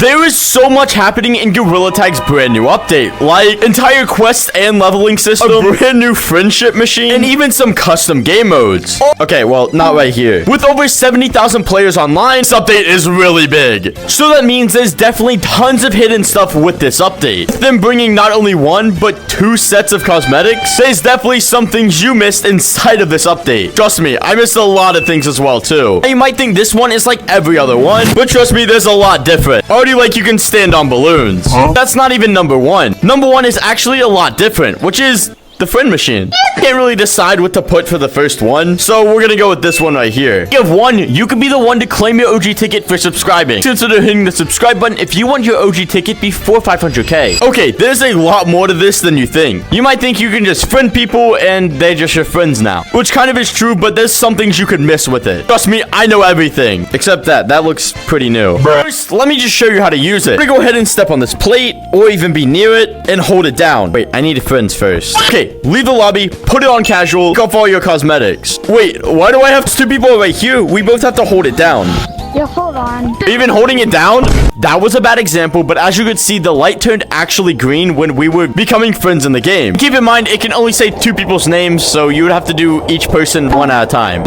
There is so much happening in Gorilla Tag's brand new update, like entire quests and leveling system, a brand new friendship machine, and even some custom game modes. Okay, well, not right here. With over 70,000 players online, this update is really big. So that means there's definitely tons of hidden stuff with this update. Them bringing not only one, but 2 sets of cosmetics, there's definitely some things you missed inside of this update. Trust me, I missed a lot of things as well, too. And you might think this one is like every other one, but trust me, there's a lot different. Already, like, you can stand on balloons. That's not even number 1. Number 1 is actually a lot different, which is the friend machine. Can't really decide what to put for the first one, so we're gonna go with this one right here. You have one, you can be the one to claim your OG ticket for subscribing. Consider hitting the subscribe button if you want your OG ticket before 500k. Okay, there's a lot more to this than you think. You might think you can just friend people and they're just your friends now, which kind of is true, but there's some things you could miss with it. Trust me, I know everything, except that looks pretty new. First, let me just show you how to use it. I'm gonna go ahead and step on this plate, or even be near it, and hold it down. Wait, I need friends first. Okay, leave the lobby, put it on casual, take off all your cosmetics. Wait, why do I have 2 people right here? We both have to hold it down. Yeah, hold on. Even holding it down? That was a bad example, but as you could see, the light turned actually green when we were becoming friends in the game. Keep in mind, it can only say 2 people's names, so you would have to do each person one at a time.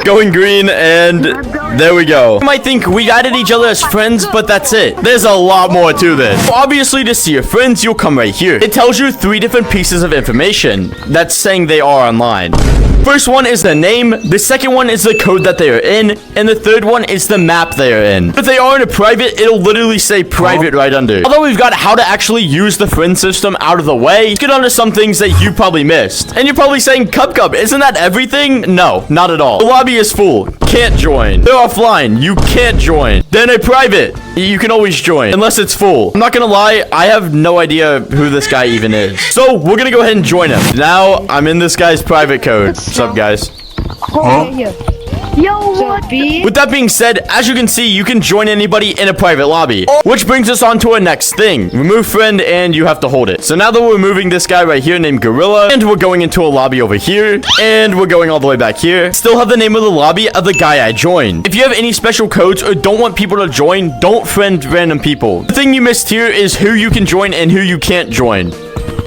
Going green, and there we go. You might think we added each other as friends, but that's it. There's a lot more to this. Obviously, to see your friends, you'll come right here. It tells you 3 different pieces of information that's saying they are online. First one is the name, the second one is the code that they are in, and the third one is the map they are in. If they are in a private, it'll literally say private right under. Although we've got how to actually use the friend system out of the way, let's get on to some things that you probably missed. And you're probably saying, Cup, isn't that everything? No, not at all. The lobby is full. Can't join. They're offline. You can't join. Then a private. You can always join, unless it's full. I'm not gonna lie, I have no idea who this guy even is. So, we're gonna go ahead and join him. Now, I'm in this guy's private code. What's up, guys? Yo, what? With that being said, as you can see, you can join anybody in a private lobby. Which brings us on to our next thing. Remove friend, and you have to hold it. So now that we're removing this guy right here named Gorilla, and we're going into a lobby over here, and we're going all the way back here, still have the name of the lobby of the guy I joined. If you have any special codes or don't want people to join, don't friend random people. The thing you missed here is who you can join and who you can't join.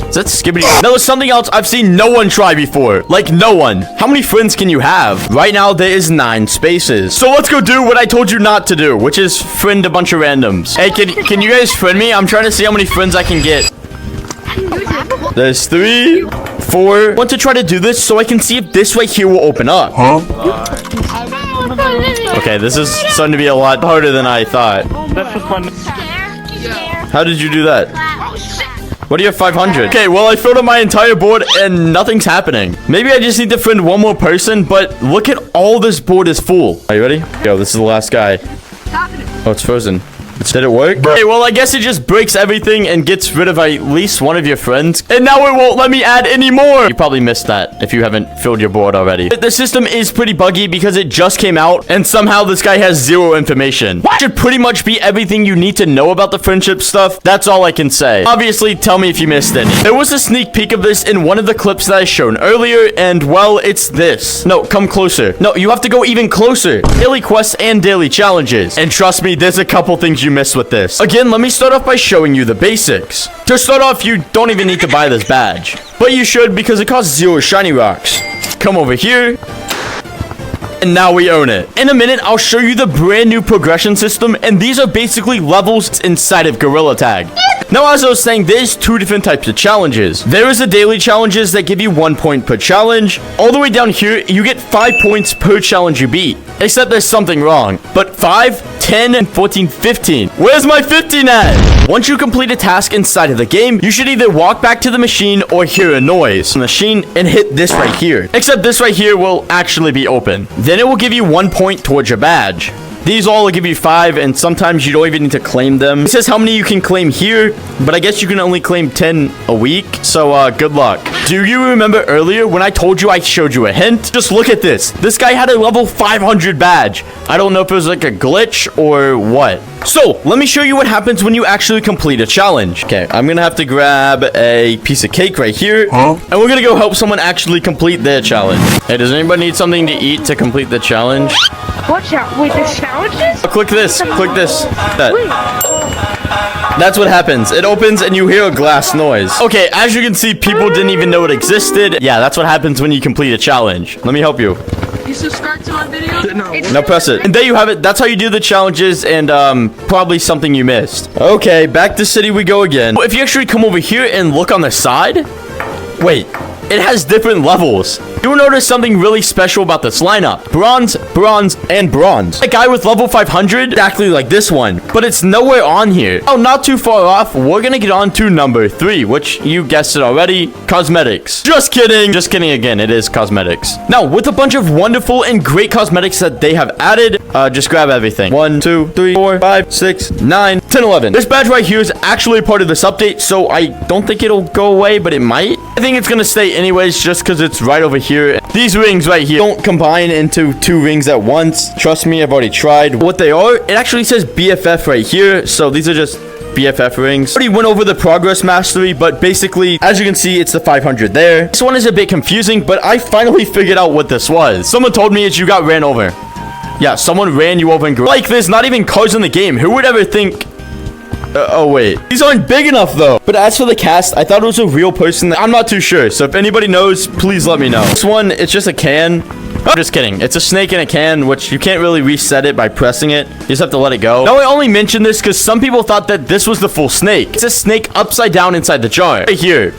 Is that Skibbity? Now, there's something else I've seen no one try before. Like, no one. How many friends can you have? Right now, there is 9 spaces. So let's go do what I told you not to do, which is friend a bunch of randoms. Hey, can you guys friend me? I'm trying to see how many friends I can get. There's 3, 4. I want to try to do this so I can see if this right here will open up. Okay, this is starting to be a lot harder than I thought. How did you do that? What do you have, 500? Okay, well, I filled up my entire board and nothing's happening. Maybe I just need to friend one more person, but look at all this board is full. Are you ready? Yo, this is the last guy. Oh, it's frozen. Did it work? Okay, well, I guess it just breaks everything and gets rid of at least one of your friends. And now it won't let me add any more. You probably missed that if you haven't filled your board already. The system is pretty buggy because it just came out and somehow this guy has 0 information. What? Should pretty much be everything you need to know about the friendship stuff. That's all I can say. Obviously, tell me if you missed any. There was a sneak peek of this in one of the clips that I shown earlier, and well, it's this. No, come closer. No, you have to go even closer. Daily quests and daily challenges. And trust me, there's a couple things you missed with this. Again, let me start off by showing you the basics. To start off, you don't even need to buy this badge, but you should because it costs 0 shiny rocks. Come over here, and now we own it. In a minute, I'll show you the brand new progression system, and these are basically levels inside of Gorilla Tag. Now, as I was saying, there's 2 different types of challenges. There is the daily challenges that give you 1 point per challenge. All the way down here, you get 5 points per challenge you beat. Except there's something wrong. But 5, 10, and 14, 15. Where's my 15 at? Once you complete a task inside of the game, you should either walk back to the machine or hear a noise from the machine and hit this right here. Except this right here will actually be open. Then it will give you 1 point towards your badge. These all will give you 5, and sometimes you don't even need to claim them. It says how many you can claim here, but I guess you can only claim 10 a week, so good luck. Do you remember earlier when I told you I showed you a hint? Just look at this. This guy had a level 500 badge. I don't know if it was like a glitch or what. So, let me show you what happens when you actually complete a challenge. Okay, I'm gonna have to grab a piece of cake right here, and we're gonna go help someone actually complete their challenge. Hey, does anybody need something to eat to complete the challenge? Watch out. Wait, the challenges? Click this. Click this. That. Wait. That's what happens. It opens and you hear a glass noise. Okay, as you can see, people didn't even know it existed. Yeah, that's what happens when you complete a challenge. Let me help you. You subscribe to my video? No, press it. And there you have it. That's how you do the challenges and probably something you missed. Okay, back to city we go again. If you actually come over here and look on the side, wait, it has different levels. You will notice something really special about this lineup. Bronze, bronze, and bronze. A guy with level 500, exactly like this one, but it's nowhere on here. Oh, not too far off, we're gonna get on to number 3, which you guessed it already, cosmetics. Just kidding. Just kidding again, it is cosmetics. Now, with a bunch of wonderful and great cosmetics that they have added, just grab everything. 1, 2, 3, 4, 5, 6, 9, 10, 11. This badge right here is actually part of this update, so I don't think it'll go away, but it might. I think it's gonna stay anyways, just because it's right over here. These rings right here don't combine into 2 rings at once. Trust me, I've already tried. What they are, it actually says BFF right here, so these are just BFF rings. Already went over the progress mastery, but basically, as you can see, it's the 500 there. This one is a bit confusing, but I finally figured out what this was. Someone told me it's you got ran over. Yeah, someone ran you over and like there's not even cars in the game. Who would ever think... oh, wait. These aren't big enough, though. But as for the cast, I thought it was a real person. I'm not too sure. So if anybody knows, please let me know. This one, it's just a can. Oh, just kidding. It's a snake in a can, which you can't really reset it by pressing it. You just have to let it go. Now, I only mentioned this because some people thought that this was the full snake. It's a snake upside down inside the jar. Right here.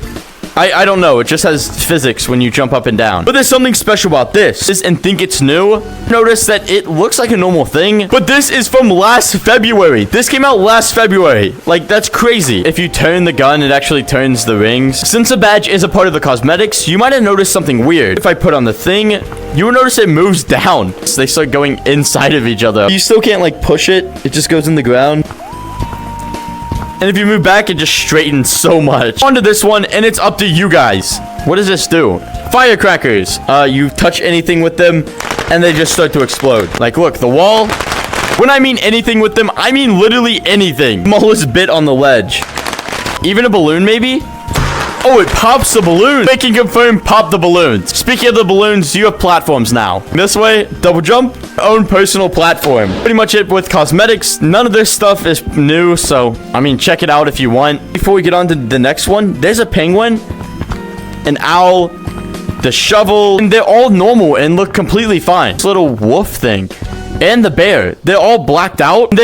I don't know. It just has physics when you jump up and down. But there's something special about this. And think it's new. Notice that it looks like a normal thing. But this is from last February. This came out last February. Like, that's crazy. If you turn the gun, it actually turns the rings. Since the badge is a part of the cosmetics, you might have noticed something weird. If I put on the thing, you will notice it moves down. So they start going inside of each other. You still can't, like, push it. It just goes in the ground. And if you move back, it just straightens so much. On to this one, and it's up to you guys. What does this do? Firecrackers. You touch anything with them, and they just start to explode. Like, look, the wall. When I mean anything with them, I mean literally anything. Smallest bit on the ledge. Even a balloon, maybe? Oh, it pops the balloon. They can confirm pop the balloons. Speaking of the balloons, you have platforms now. This way, double jump, own personal platform. Pretty much it with cosmetics. None of this stuff is new, so, I mean, check it out if you want. Before we get on to the next one, there's a penguin, an owl, the shovel, and they're all normal and look completely fine. This little wolf thing. And the bear. They're all blacked out.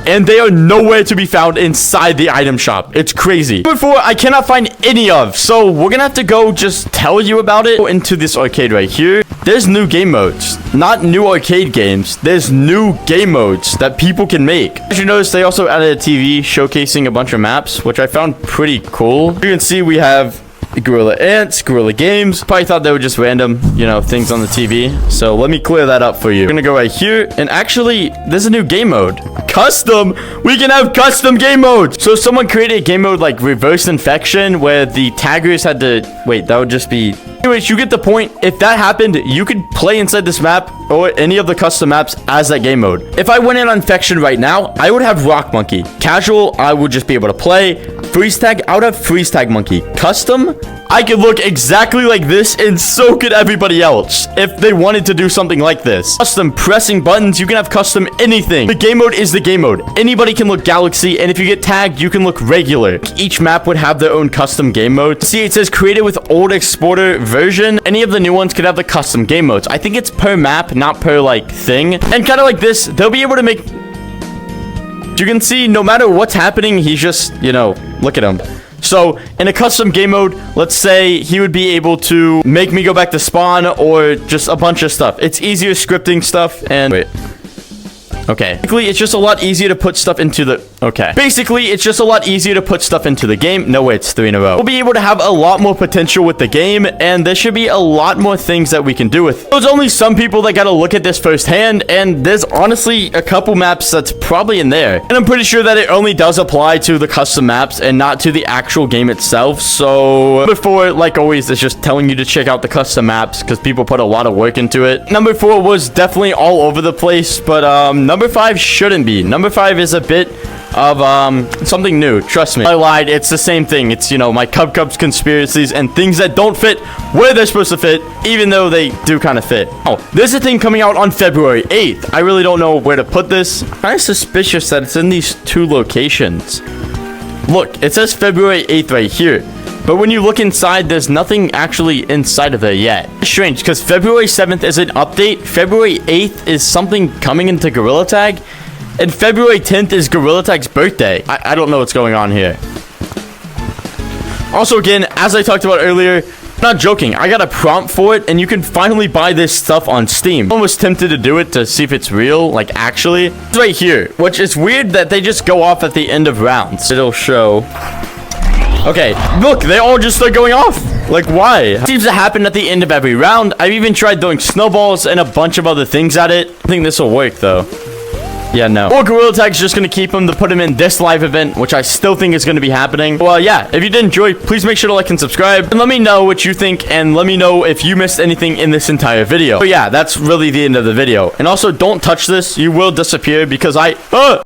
And they are nowhere to be found inside the item shop. It's crazy. Before, I cannot find any of. So, we're gonna have to go just tell you about it. Go into this arcade right here. There's new game modes. Not new arcade games. There's new game modes that people can make. As you notice, they also added a TV showcasing a bunch of maps, which I found pretty cool. You can see we have Gorilla Ants, Gorilla Games. Probably thought they were just random, you know, things on the TV. So let me clear that up for you. We're gonna go right here. And actually, there's a new game mode. Custom. We can have custom game modes. So someone created a game mode like Reverse Infection where the taggers had to... Wait, that would just be... Anyways, you get the point. If that happened, you could play inside this map or any of the custom maps as that game mode. If I went in on Infection right now, I would have Rock Monkey. Casual, I would just be able to play. Freeze Tag, I would have Freeze Tag Monkey. Custom, I could look exactly like this, and so could everybody else if they wanted to do something like this. Custom pressing buttons, you can have custom anything. The game mode is the game mode. Anybody can look Galaxy, and if you get tagged, you can look regular. Each map would have their own custom game mode. See, it says created with old exporter version. Any of the new ones could have the custom game modes. I think it's per map, not per, like, thing. And kind of like this, they'll be able to make... You can see no matter what's happening, he's just, you know, look at him. So, in a custom game mode, let's say he would be able to make me go back to spawn or just a bunch of stuff. It's easier scripting stuff and... Wait. Okay. Basically, it's just a lot easier to put stuff into the... Okay. Basically, it's just a lot easier to put stuff into the game. No, wait, it's 3 in a row. We'll be able to have a lot more potential with the game, and there should be a lot more things that we can do with. There's only some people that gotta look at this firsthand, and there's honestly a couple maps that's probably in there. And I'm pretty sure that it only does apply to the custom maps and not to the actual game itself. So, number 4, like always, is just telling you to check out the custom maps, because people put a lot of work into it. Number 4 was definitely all over the place, but, number Number 5 shouldn't be. Number 5 is a bit of something new. Trust me. I lied. It's the same thing. It's, you know, my Cubs conspiracies and things that don't fit where they're supposed to fit, even though they do kind of fit. Oh, there's a thing coming out on February 8th. I really don't know where to put this. I'm kind of suspicious that it's in these 2 locations. Look, it says February 8th right here. But when you look inside, there's nothing actually inside of it yet. It's strange, because February 7th is an update. February 8th is something coming into Gorilla Tag. And February 10th is Gorilla Tag's birthday. I don't know what's going on here. Also, again, as I talked about earlier, not joking, I got a prompt for it, and you can finally buy this stuff on Steam. I was tempted to do it to see if it's real, like actually. It's right here, which is weird that they just go off at the end of rounds. It'll show. Okay, look, they all just start going off. Like, why? It seems to happen at the end of every round. I've even tried throwing snowballs and a bunch of other things at it. I think this will work, though. Yeah, no. Or Gorilla Tag's just going to keep him to put him in this live event, which I still think is going to be happening. Well, yeah, if you did enjoy, please make sure to like and subscribe. And let me know what you think, and let me know if you missed anything in this entire video. But yeah, that's really the end of the video. And also, don't touch this. You will disappear because